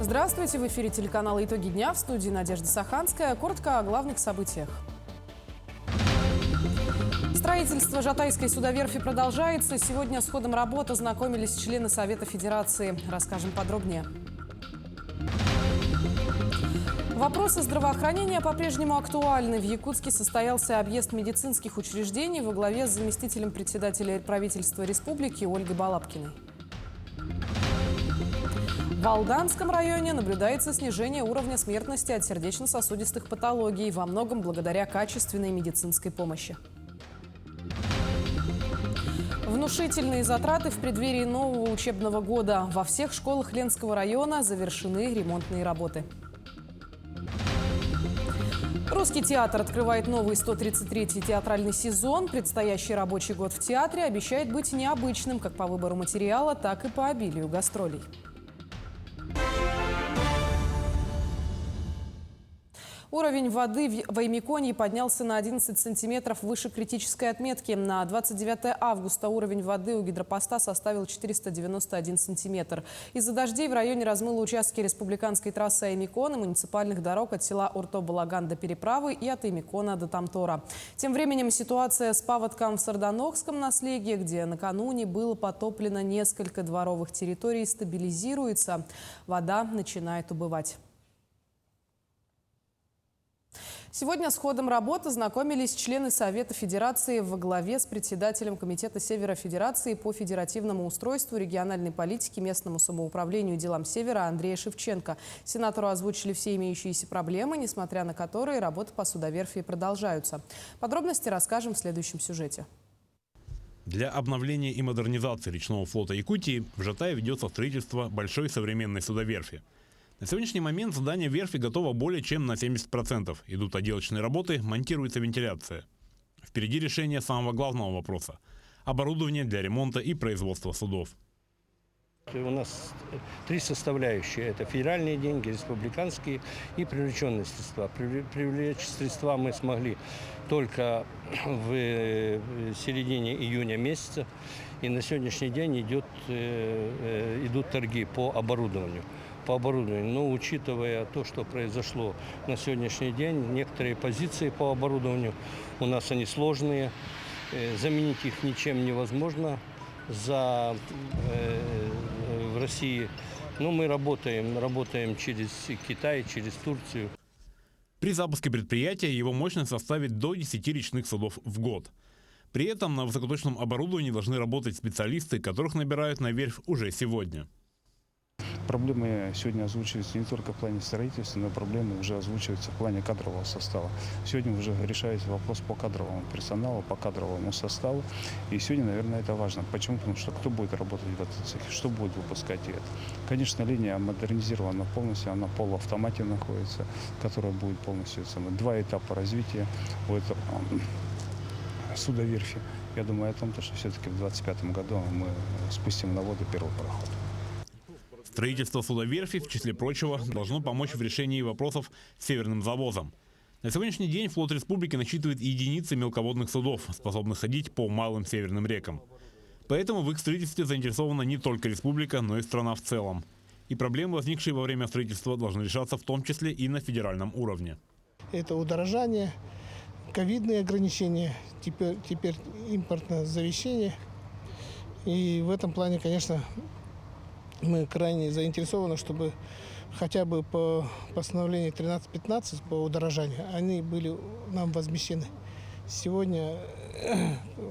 Здравствуйте! В эфире телеканала «Итоги дня», в студии Надежда Саханская. Коротко о главных событиях. Строительство Жатайской судоверфи продолжается. Сегодня с ходом работы ознакомились члены Совета Федерации. Расскажем подробнее. Вопросы здравоохранения по-прежнему актуальны. В Якутске состоялся объезд медицинских учреждений во главе с заместителем председателя правительства республики Ольгой Балабкиной. В Алданском районе наблюдается снижение уровня смертности от сердечно-сосудистых патологий, во многом благодаря качественной медицинской помощи. Внушительные затраты в преддверии нового учебного года. Во всех школах Ленского района завершены ремонтные работы. Русский театр открывает новый 133-й театральный сезон. Предстоящий рабочий год в театре обещает быть необычным как по выбору материала, так и по обилию гастролей. Уровень воды в Аймеконье поднялся на 11 сантиметров выше критической отметки. На 29 августа уровень воды у гидропоста составил 491 сантиметр. Из-за дождей в районе размыло участки республиканской трассы Аймекон и муниципальных дорог от села Урто-Балаган до переправы и от Аймекона до Тамтора. Тем временем ситуация с паводком в Сарданохском наследии, где накануне было потоплено несколько дворовых территорий, стабилизируется. Вода начинает убывать. Сегодня с ходом работы знакомились члены Совета Федерации во главе с председателем Комитета Севера Федерации по федеративному устройству, региональной политике, местному самоуправлению и делам Севера Андрея Шевченко. Сенатору озвучили все имеющиеся проблемы, несмотря на которые работы по судоверфи продолжаются. Подробности расскажем в следующем сюжете. Для обновления и модернизации речного флота Якутии в Жатае ведется строительство большой современной судоверфи. На сегодняшний момент здание верфи готово более чем на 70%. Идут отделочные работы, монтируется вентиляция. Впереди решение самого главного вопроса – оборудование для ремонта и производства судов. У нас три составляющие. Это федеральные деньги, республиканские и привлеченные средства. Привлечь средства мы смогли только в середине июня месяца. И на сегодняшний день идут торги по оборудованию. Но учитывая то, что произошло на сегодняшний день, некоторые позиции по оборудованию у нас они сложные, заменить их ничем невозможно в России. Но мы работаем через Китай, через Турцию. При запуске предприятия его мощность составит до 10 речных судов в год. При этом на высокоточном оборудовании должны работать специалисты, которых набирают на верфь уже сегодня. Проблемы сегодня озвучиваются не только в плане строительства, но и проблемы уже озвучиваются в плане кадрового состава. Сегодня уже решается вопрос по кадровому персоналу, по кадровому составу. И сегодня, наверное, это важно. Почему? Потому что кто будет работать в этом цехе, что будет выпускать это. Конечно, линия модернизирована полностью, она в полуавтомате находится, которая будет полностью два этапа развития у этого судоверфи. Я думаю о том, что все-таки в 2025 году мы спустим на воду первый пароход. Строительство судоверфи, в числе прочего, должно помочь в решении вопросов с северным завозом. На сегодняшний день флот республики насчитывает единицы мелководных судов, способных ходить по малым северным рекам. Поэтому в их строительстве заинтересована не только республика, но и страна в целом. И проблемы, возникшие во время строительства, должны решаться в том числе и на федеральном уровне. Это удорожание, ковидные ограничения, теперь импортное завещание. И в этом плане, конечно, мы крайне заинтересованы, чтобы хотя бы по постановлению 1315 по удорожанию они были нам возмещены. Сегодня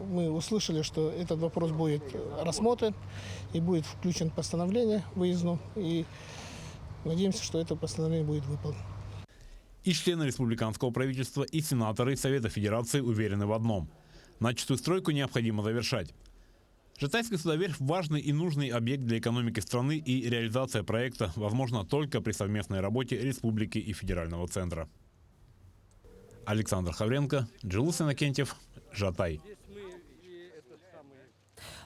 мы услышали, что этот вопрос будет рассмотрен и будет включен в постановление выездное. И надеемся, что это постановление будет выполнено. И члены республиканского правительства, и сенаторы Совета Федерации уверены в одном – начатую стройку необходимо завершать. Жатайская судоверфь – важный и нужный объект для экономики страны, и реализация проекта возможна только при совместной работе республики и федерального центра. Александр Хавренко, Джилус Иннокентьев, Жатай.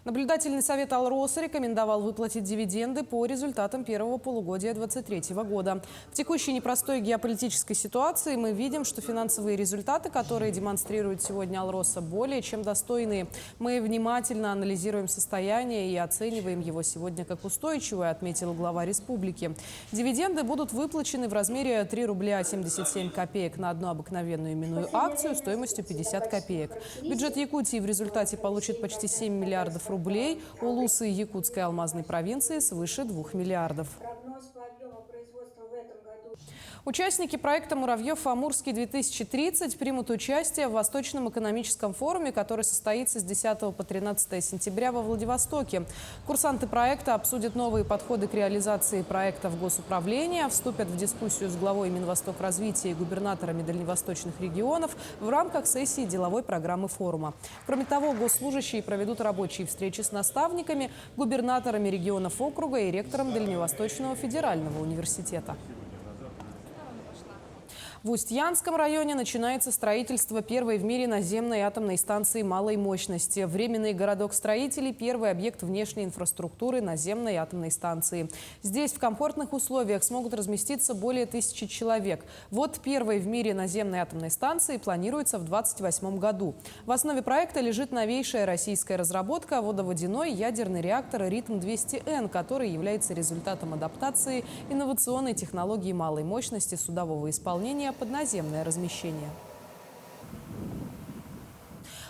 Наблюдательный совет Алроса рекомендовал выплатить дивиденды по результатам первого полугодия 2023 года. В текущей непростой геополитической ситуации мы видим, что финансовые результаты, которые демонстрирует сегодня Алроса, более чем достойные. Мы внимательно анализируем состояние и оцениваем его сегодня как устойчивое, отметил глава республики. Дивиденды будут выплачены в размере 3 рубля 77 копеек на одну обыкновенную именную акцию стоимостью 50 копеек. Бюджет Якутии в результате получит почти 7 миллиардов рублей, улусы Якутской алмазной провинции свыше 2 миллиардов. Участники проекта «Муравьев-Амурский-2030» примут участие в Восточном экономическом форуме, который состоится с 10 по 13 сентября во Владивостоке. Курсанты проекта обсудят новые подходы к реализации проекта в госуправление, вступят в дискуссию с главой Минвостокразвития и губернаторами дальневосточных регионов в рамках сессии деловой программы форума. Кроме того, госслужащие проведут рабочие встречи с наставниками, губернаторами регионов округа и ректором Дальневосточного федерального университета. В Устьянском районе начинается строительство первой в мире наземной атомной станции малой мощности. Временный городок строителей – первый объект внешней инфраструктуры наземной атомной станции. Здесь в комфортных условиях смогут разместиться более 1000 человек. Вот первой в мире наземной атомной станции планируется в 2028 году. В основе проекта лежит новейшая российская разработка – водоводяной ядерный реактор «Ритм-200Н», который является результатом адаптации инновационной технологии малой мощности судового исполнения под наземное размещение.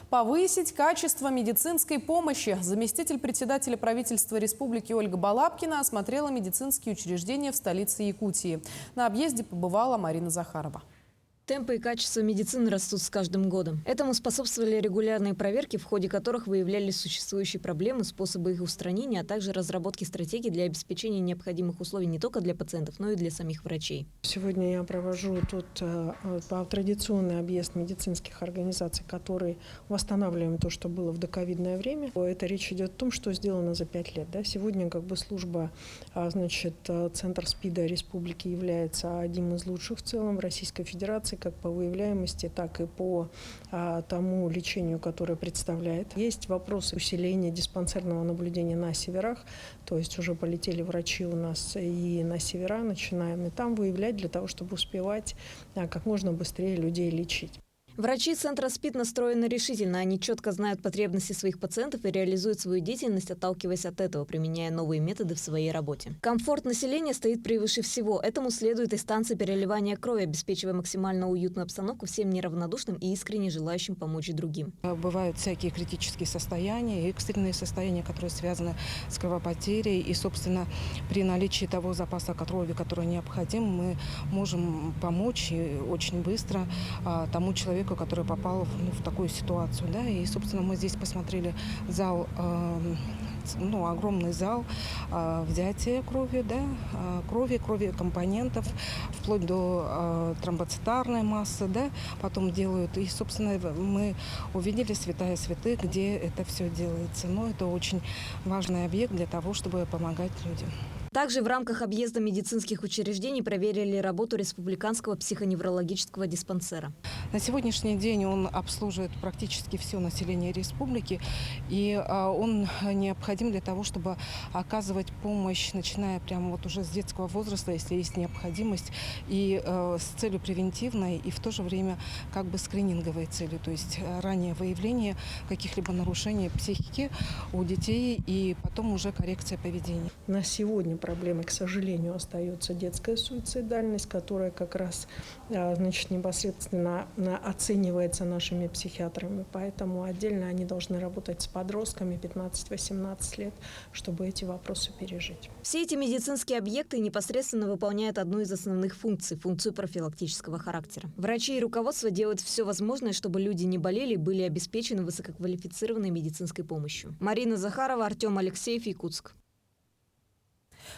Повысить качество медицинской помощи. Заместитель председателя правительства республики Ольга Балабкина осмотрела медицинские учреждения в столице Якутии. На объезде побывала Марина Захарова. Темпы и качество медицины растут с каждым годом. Этому способствовали регулярные проверки, в ходе которых выявлялись существующие проблемы, способы их устранения, а также разработки стратегий для обеспечения необходимых условий не только для пациентов, но и для самих врачей. Сегодня я провожу тут традиционный объезд медицинских организаций, которые восстанавливаем то, что было в доковидное время. Это речь идет о том, что сделано за 5 лет. Сегодня служба, Центр СПИДа Республики является одним из лучших в целом в Российской Федерации, как по выявляемости, так и по тому лечению, которое представляет. Есть вопросы усиления диспансерного наблюдения на северах, то есть уже полетели врачи у нас и на севера, начинаем и там выявлять для того, чтобы успевать как можно быстрее людей лечить. Врачи Центра СПИД настроены решительно. Они четко знают потребности своих пациентов и реализуют свою деятельность, отталкиваясь от этого, применяя новые методы в своей работе. Комфорт населения стоит превыше всего. Этому следует и станция переливания крови, обеспечивая максимально уютную обстановку всем неравнодушным и искренне желающим помочь другим. Бывают всякие критические состояния, экстренные состояния, которые связаны с кровопотерей. И, собственно, при наличии того запаса крови, который необходим, мы можем помочь и очень быстро тому человеку, который попал в такую ситуацию. И, собственно, мы здесь посмотрели зал, огромный зал взятия крови, крови компонентов, вплоть до тромбоцитарной массы, потом делают. И, собственно, мы увидели святая святых, где это все делается. Но это очень важный объект для того, чтобы помогать людям. Также в рамках объезда медицинских учреждений проверили работу Республиканского психоневрологического диспансера. На сегодняшний день он обслуживает практически все население республики, и он необходим для того, чтобы оказывать помощь, начиная прямо уже с детского возраста, если есть необходимость, и с целью превентивной, и в то же время скрининговой целью, то есть раннее выявление каких-либо нарушений психики у детей и потом уже коррекция поведения. На сегодня проблемой, к сожалению, остается детская суицидальность, которая как раз непосредственно оценивается нашими психиатрами. Поэтому отдельно они должны работать с подростками 15-18 лет, чтобы эти вопросы пережить. Все эти медицинские объекты непосредственно выполняют одну из основных функций – функцию профилактического характера. Врачи и руководство делают все возможное, чтобы люди не болели и были обеспечены высококвалифицированной медицинской помощью. Марина Захарова, Артем Алексеев, Якутск.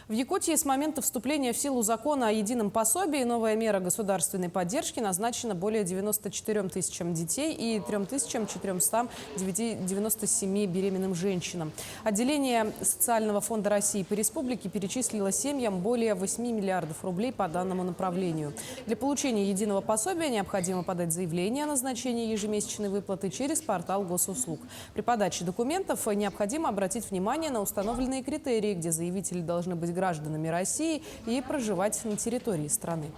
В Якутии с момента вступления в силу закона о едином пособии новая мера государственной поддержки назначена более 94 тысячам детей и 3497 беременным женщинам. Отделение Социального фонда России по республике перечислило семьям более 8 миллиардов рублей по данному направлению. Для получения единого пособия необходимо подать заявление о назначении ежемесячной выплаты через портал госуслуг. При подаче документов необходимо обратить внимание на установленные критерии, где заявители должны быть гражданами России и проживать на территории страны.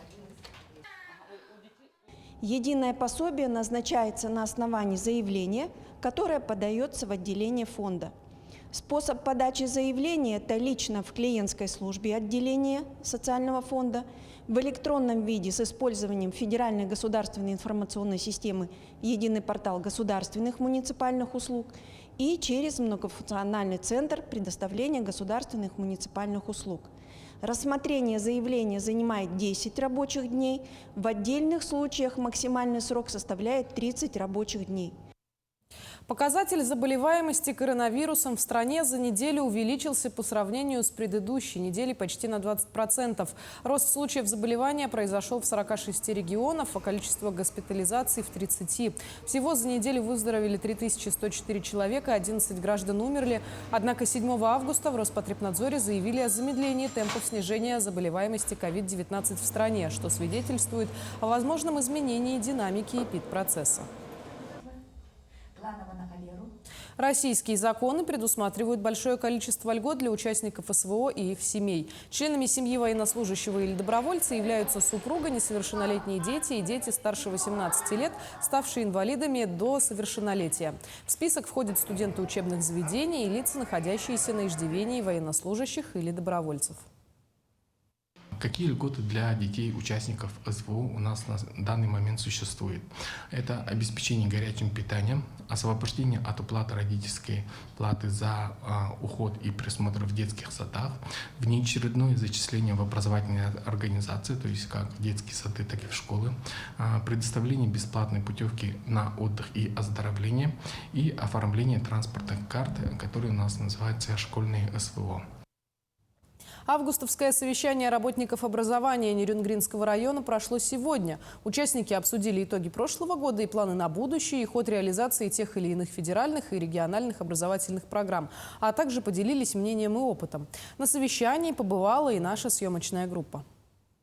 Единое пособие назначается на основании заявления, которое подается в отделение фонда. Способ подачи заявления – это лично в клиентской службе отделения социального фонда, в электронном виде с использованием Федеральной государственной информационной системы «Единый портал государственных муниципальных услуг» и через многофункциональный центр предоставления государственных муниципальных услуг. Рассмотрение заявления занимает 10 рабочих дней, в отдельных случаях максимальный срок составляет 30 рабочих дней. Показатель заболеваемости коронавирусом в стране за неделю увеличился по сравнению с предыдущей неделей почти на 20%. Рост случаев заболевания произошел в 46 регионах, а количество госпитализаций в 30. Всего за неделю выздоровели 3104 человека, 11 граждан умерли. Однако 7 августа в Роспотребнадзоре заявили о замедлении темпов снижения заболеваемости COVID-19 в стране, что свидетельствует о возможном изменении динамики эпидпроцесса. Российские законы предусматривают большое количество льгот для участников СВО и их семей. Членами семьи военнослужащего или добровольца являются супруга, несовершеннолетние дети и дети старше 18 лет, ставшие инвалидами до совершеннолетия. В список входят студенты учебных заведений и лица, находящиеся на иждивении военнослужащих или добровольцев. Какие льготы для детей участников СВО у нас на данный момент существует? Это обеспечение горячим питанием, освобождение от уплаты родительской платы за уход и присмотр в детских садах, внеочередное зачисление в образовательные организации, то есть как в детские сады, так и в школы, предоставление бесплатной путевки на отдых и оздоровление и оформление транспортных карт, которые у нас называются школьные СВО. Августовское совещание работников образования Нерюнгринского района прошло сегодня. Участники обсудили итоги прошлого года и планы на будущее, и ход реализации тех или иных федеральных и региональных образовательных программ, а также поделились мнением и опытом. На совещании побывала и наша съемочная группа.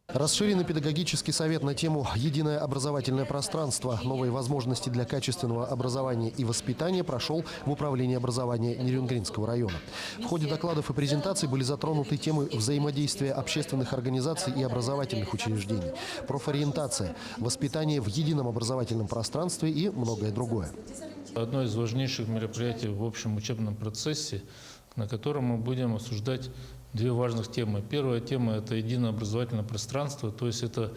Расширенный педагогический совет на тему «Единое образовательное пространство. Новые возможности для качественного образования и воспитания» прошел в Управлении образования Нерюнгринского района. В ходе докладов и презентаций были затронуты темы взаимодействия общественных организаций и образовательных учреждений, профориентация, воспитание в едином образовательном пространстве и многое другое. Одно из важнейших мероприятий в общем учебном процессе, на котором мы будем обсуждать две важных темы. Первая тема – это единое образовательное пространство, то есть это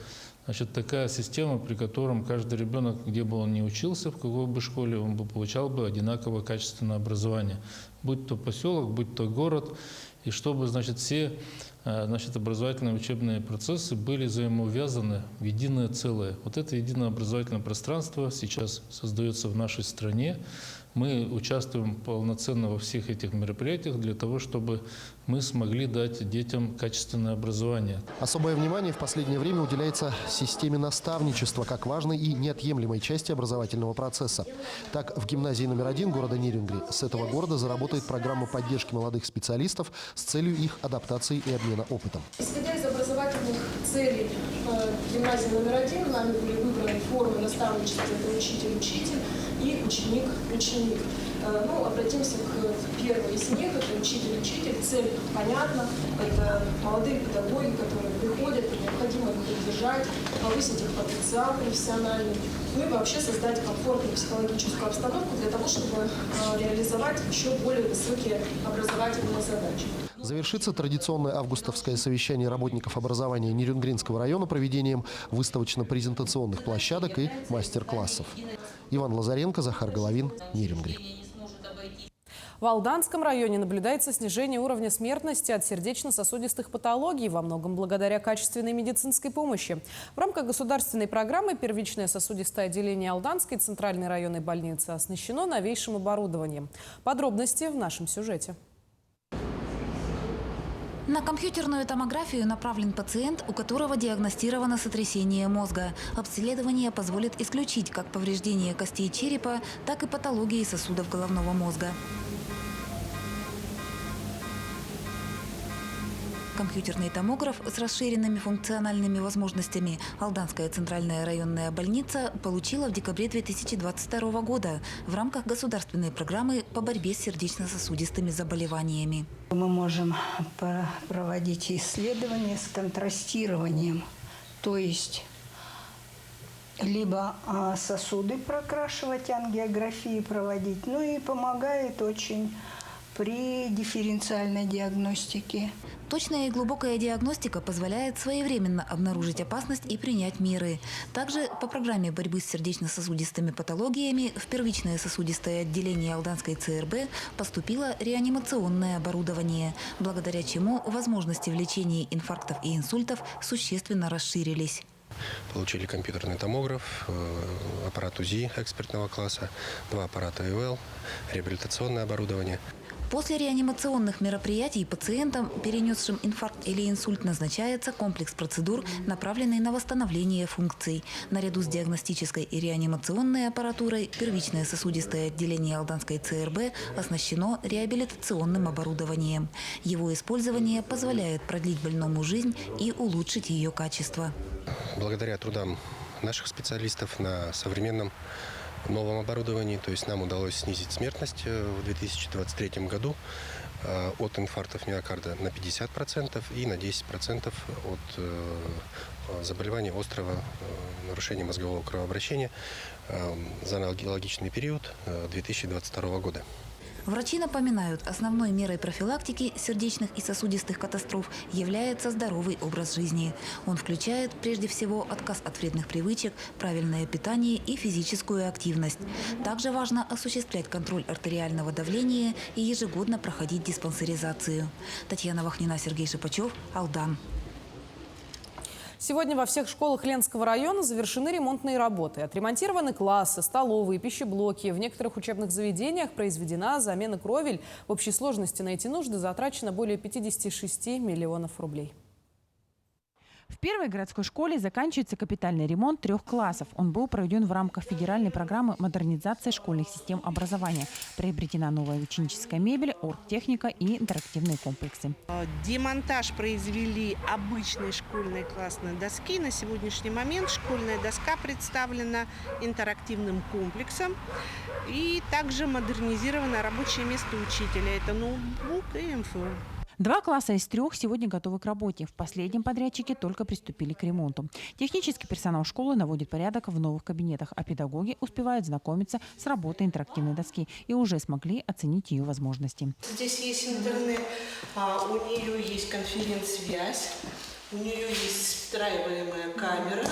такая система, при котором каждый ребенок, где бы он ни учился, в какой бы школе, он бы получал бы одинаково качественное образование. Будь то поселок, будь то город, и чтобы все образовательные учебные процессы были взаимоувязаны в единое целое. Вот это единое образовательное пространство сейчас создается в нашей стране. Мы участвуем полноценно во всех этих мероприятиях для того, чтобы мы смогли дать детям качественное образование. Особое внимание в последнее время уделяется системе наставничества как важной и неотъемлемой части образовательного процесса. Так, в гимназии номер 1 города Нерюнгри с этого города заработает программа поддержки молодых специалистов с целью их адаптации и обмена опытом. Исходя из образовательных целей гимназии номер 1, нами были выбраны формы наставничества: это учитель-учитель и ученик-ученик. Обратимся к первой из них, это учитель-учитель. Цель понятна, это молодые педагоги, которые приходят, необходимо их поддержать, повысить их потенциал профессиональный, и вообще создать комфортную психологическую обстановку для того, чтобы реализовать еще более высокие образовательные задачи. Завершится традиционное августовское совещание работников образования Нерюнгринского района проведением выставочно-презентационных площадок и мастер-классов. Иван Лазаренко, Захар Головин, Нерюнгри. В Алданском районе наблюдается снижение уровня смертности от сердечно-сосудистых патологий, во многом благодаря качественной медицинской помощи. В рамках государственной программы первичное сосудистое отделение Алданской центральной районной больницы оснащено новейшим оборудованием. Подробности в нашем сюжете. На компьютерную томографию направлен пациент, у которого диагностировано сотрясение мозга. Обследование позволит исключить как повреждение костей черепа, так и патологии сосудов головного мозга. Компьютерный томограф с расширенными функциональными возможностями Алданская центральная районная больница получила в декабре 2022 года в рамках государственной программы по борьбе с сердечно-сосудистыми заболеваниями. Мы можем проводить исследования с контрастированием, то есть либо сосуды прокрашивать, ангиографии проводить, ну и помогает очень при дифференциальной диагностике. Точная и глубокая диагностика позволяет своевременно обнаружить опасность и принять меры. Также по программе борьбы с сердечно-сосудистыми патологиями в первичное сосудистое отделение Алданской ЦРБ поступило реанимационное оборудование, благодаря чему возможности в лечении инфарктов и инсультов существенно расширились. Получили компьютерный томограф, аппарат УЗИ экспертного класса, 2 аппарата ИВЛ, реабилитационное оборудование. После реанимационных мероприятий пациентам, перенесшим инфаркт или инсульт, назначается комплекс процедур, направленный на восстановление функций. Наряду с диагностической и реанимационной аппаратурой первичное сосудистое отделение Алданской ЦРБ оснащено реабилитационным оборудованием. Его использование позволяет продлить больному жизнь и улучшить ее качество. Благодаря трудам наших специалистов на современном новом оборудовании, то есть нам удалось снизить смертность в 2023 году от инфарктов миокарда на 50% и на 10% от заболеваний острого нарушения мозгового кровообращения за аналогичный период 2022 года. Врачи напоминают, основной мерой профилактики сердечных и сосудистых катастроф является здоровый образ жизни. Он включает прежде всего отказ от вредных привычек, правильное питание и физическую активность. Также важно осуществлять контроль артериального давления и ежегодно проходить диспансеризацию. Татьяна Вахнина, Сергей Шипачев, Алдан. Сегодня во всех школах Ленского района завершены ремонтные работы. Отремонтированы классы, столовые, пищеблоки. В некоторых учебных заведениях произведена замена кровель. В общей сложности на эти нужды затрачено более 56 миллионов рублей. В первой городской школе заканчивается капитальный ремонт 3 классов. Он был проведен в рамках федеральной программы модернизации школьных систем образования. Приобретена новая ученическая мебель, оргтехника и интерактивные комплексы. Демонтаж произвели обычной школьной классной доски. На сегодняшний момент школьная доска представлена интерактивным комплексом. И также модернизировано рабочее место учителя. Это ноутбук и МФО. 2 класса из 3 сегодня готовы к работе. В последнем подрядчике только приступили к ремонту. Технический персонал школы наводит порядок в новых кабинетах, а педагоги успевают знакомиться с работой интерактивной доски и уже смогли оценить ее возможности. Здесь есть интернет, у нее есть конференц-связь, у нее есть встраиваемая камера.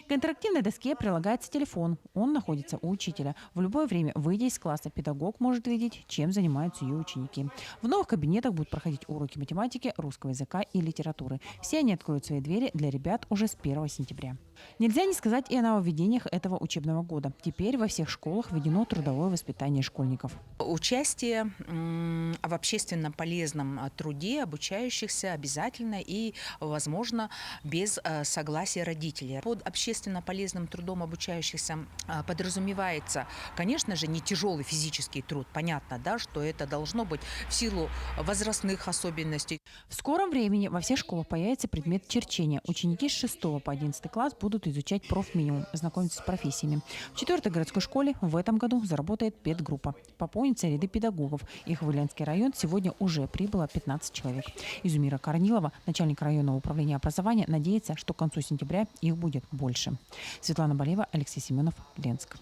К интерактивной доске прилагается телефон. Он находится у учителя. В любое время, выйдя из класса, педагог может видеть, чем занимаются ее ученики. В новых кабинетах будут проходить уроки математики, русского языка и литературы. Все они откроют свои двери для ребят уже с 1 сентября. Нельзя не сказать и о нововведениях этого учебного года. Теперь во всех школах введено трудовое воспитание школьников. Участие в общественно полезном труде обучающихся обязательно и, возможно, без согласия родителей. Под общественно полезным трудом обучающихся подразумевается, конечно же, не тяжелый физический труд. Понятно, да, что это должно быть в силу возрастных особенностей. В скором времени во всех школах появится предмет черчения. Ученики с 6 по 11 класс будут изучать профминимум, знакомиться с профессиями. В 4-й городской школе в этом году заработает педгруппа. Пополнятся ряды педагогов. Их в Ленский район сегодня уже прибыло 15 человек. Изумира Корнилова, начальник районного управления образования, надеется, что к концу сентября их будет больше. Светлана Болева, Алексей Семенов, Ленск.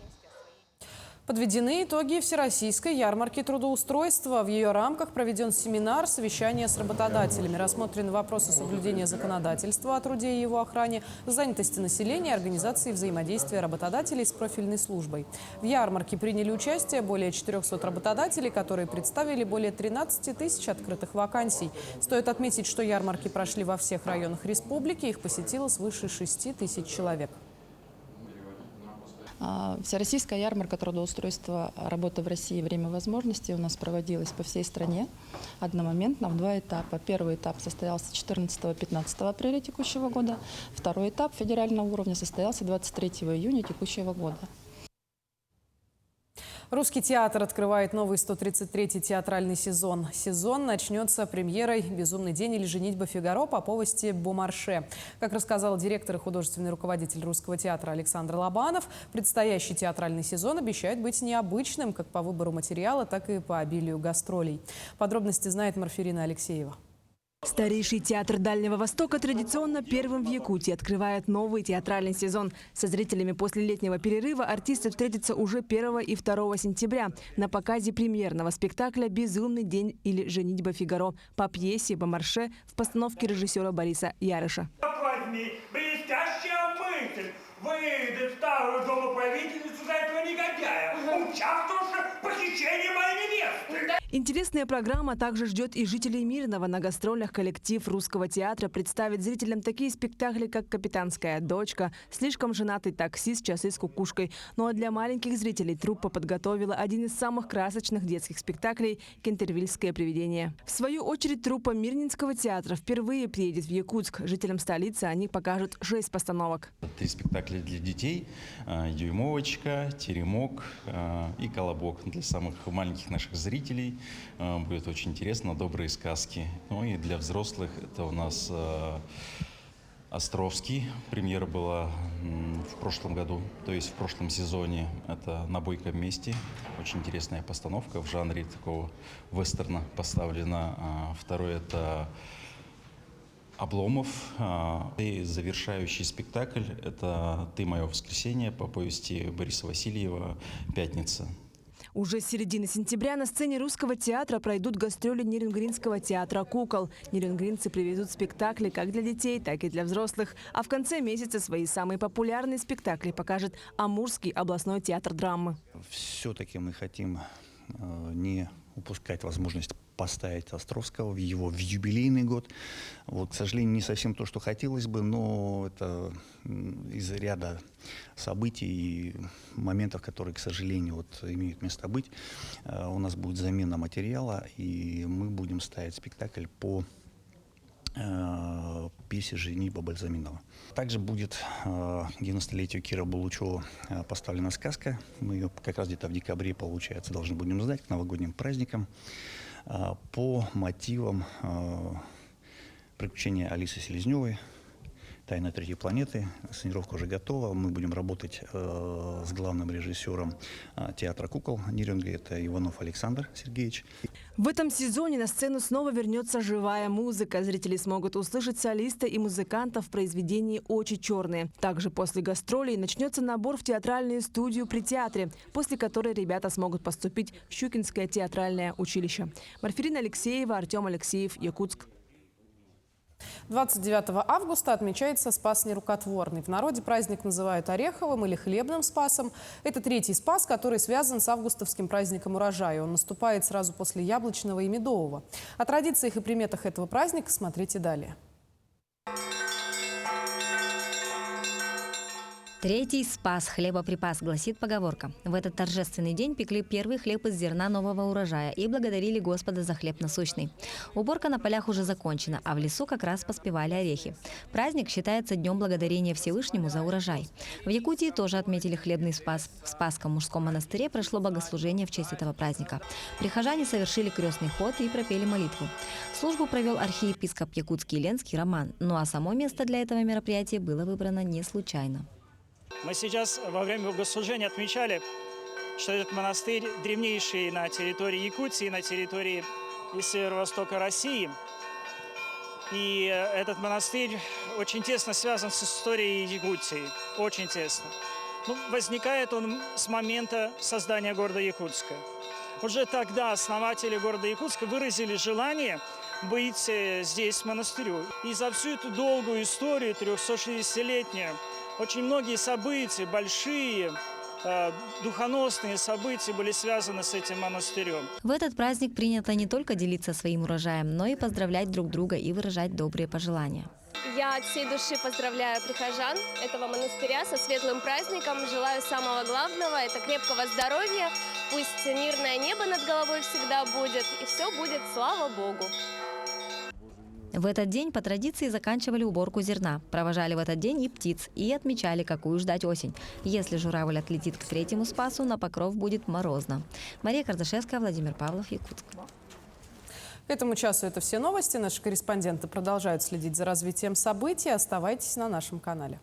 Подведены итоги Всероссийской ярмарки трудоустройства. В ее рамках проведен семинар, совещание с работодателями. Рассмотрены вопросы соблюдения законодательства о труде и его охране, занятости населения, организации взаимодействия работодателей с профильной службой. В ярмарке приняли участие более 400 работодателей, которые представили более 13 тысяч открытых вакансий. Стоит отметить, что ярмарки прошли во всех районах республики. Их посетило свыше 6 тысяч человек. Всероссийская ярмарка трудоустройства работы в России «Время возможностей» у нас проводилась по всей стране одномоментно в 2 этапа. Первый этап состоялся 14-15 апреля текущего года. Второй этап федерального уровня состоялся 23 июня текущего года. Русский театр открывает новый 133-й театральный сезон. Сезон начнется премьерой «Безумный день» или «Женитьба Фигаро» по повести Бомарше. Как рассказал директор и художественный руководитель Русского театра Александр Лобанов, предстоящий театральный сезон обещает быть необычным как по выбору материала, так и по обилию гастролей. Подробности знает Марфирина Алексеева. Старейший театр Дальнего Востока традиционно первым в Якутии открывает новый театральный сезон. Со зрителями после летнего перерыва артисты встретятся уже 1 и 2 сентября на показе премьерного спектакля «Безумный день» или «Женитьба Фигаро» по пьесе Бомарше в постановке режиссера Бориса Ярыша. Возьми блестящая мысль выдать старую домоправительницу за этого негодяя, участвовавшего в похищении моей невесты. Интересная программа также ждет и жителей Мирного. На гастролях коллектив Русского театра представит зрителям такие спектакли, как «Капитанская дочка», «Слишком женатый таксист», «Часы с кукушкой». Ну а для маленьких зрителей труппа подготовила один из самых красочных детских спектаклей «Кентервильское привидение». В свою очередь труппа Мирнинского театра впервые приедет в Якутск. Жителям столицы они покажут 6 постановок. 3 спектакля для детей: «Дюймовочка», «Теремок» и «Колобок». Для самых маленьких наших зрителей будет очень интересно, добрые сказки. Ну и для взрослых это у нас Островский. Премьера была в прошлом году, то есть в прошлом сезоне. Это «На бойком месте». Очень интересная постановка в жанре такого вестерна поставлена. Второй — это «Обломов». И завершающий спектакль — это «Ты мое воскресенье» по повести Бориса Васильева «Пятница». Уже с середины сентября на сцене Русского театра пройдут гастроли Нерюнгринского театра кукол. Нерюнгринцы привезут спектакли как для детей, так и для взрослых. А в конце месяца свои самые популярные спектакли покажет Амурский областной театр драмы. Все-таки мы хотим не упускать возможность поставить Островского в его юбилейный год. Вот, к сожалению, не совсем то, что хотелось бы, но это из ряда событий и моментов, которые, к сожалению, вот, имеют место быть. У нас будет замена материала, и мы будем ставить спектакль по пьесе «Женитьба Бальзаминова». Также будет 90-летию Кира Булучева поставлена сказка. Мы ее как раз где-то в декабре, получается, должны будем сдать к новогодним праздникам по мотивам приключения Алисы Селезневой, «Тайна третьей планеты». Сценировка уже готова. Мы будем работать с главным режиссером театра кукол Нерюнга. Это Иванов Александр Сергеевич. В этом сезоне на сцену снова вернется живая музыка. Зрители смогут услышать солиста и музыкантов в произведении «Очи черные». Также после гастролей начнется набор в театральную студию при театре, после которой ребята смогут поступить в Щукинское театральное училище. Марфирина Алексеева, Артем Алексеев, Якутск. 29 августа отмечается Спас Нерукотворный. В народе праздник называют Ореховым или Хлебным Спасом. Это 3-й Спас, который связан с августовским праздником урожая. Он наступает сразу после Яблочного и Медового. О традициях и приметах этого праздника смотрите далее. 3-й Спас, хлебоприпас, гласит поговорка. В этот торжественный день пекли первый хлеб из зерна нового урожая и благодарили Господа за хлеб насущный. Уборка на полях уже закончена, а в лесу как раз поспевали орехи. Праздник считается днем благодарения Всевышнему за урожай. В Якутии тоже отметили хлебный Спас. В Спасском мужском монастыре прошло богослужение в честь этого праздника. Прихожане совершили крестный ход и пропели молитву. Службу провел архиепископ Якутский Ленский Роман. Ну а само место для этого мероприятия было выбрано не случайно. Мы сейчас во время богослужения отмечали, что этот монастырь древнейший на территории Якутии, на территории и северо-востока России. И этот монастырь очень тесно связан с историей Якутии, очень тесно. Возникает он с момента создания города Якутска. Уже тогда основатели города Якутска выразили желание быть здесь монастырю. И за всю эту долгую историю, 360-летнюю, очень многие события, большие, духоносные события были связаны с этим монастырем. В этот праздник принято не только делиться своим урожаем, но и поздравлять друг друга и выражать добрые пожелания. Я от всей души поздравляю прихожан этого монастыря со светлым праздником. Желаю самого главного – это крепкого здоровья. Пусть мирное небо над головой всегда будет. И все будет, слава Богу. В этот день по традиции заканчивали уборку зерна, провожали в этот день и птиц и отмечали, какую ждать осень. Если журавль отлетит к третьему Спасу, на Покров будет морозно. Мария Кардашевская, Владимир Павлов, Якутск. К этому часу это все новости. Наши корреспонденты продолжают следить за развитием событий. Оставайтесь на нашем канале.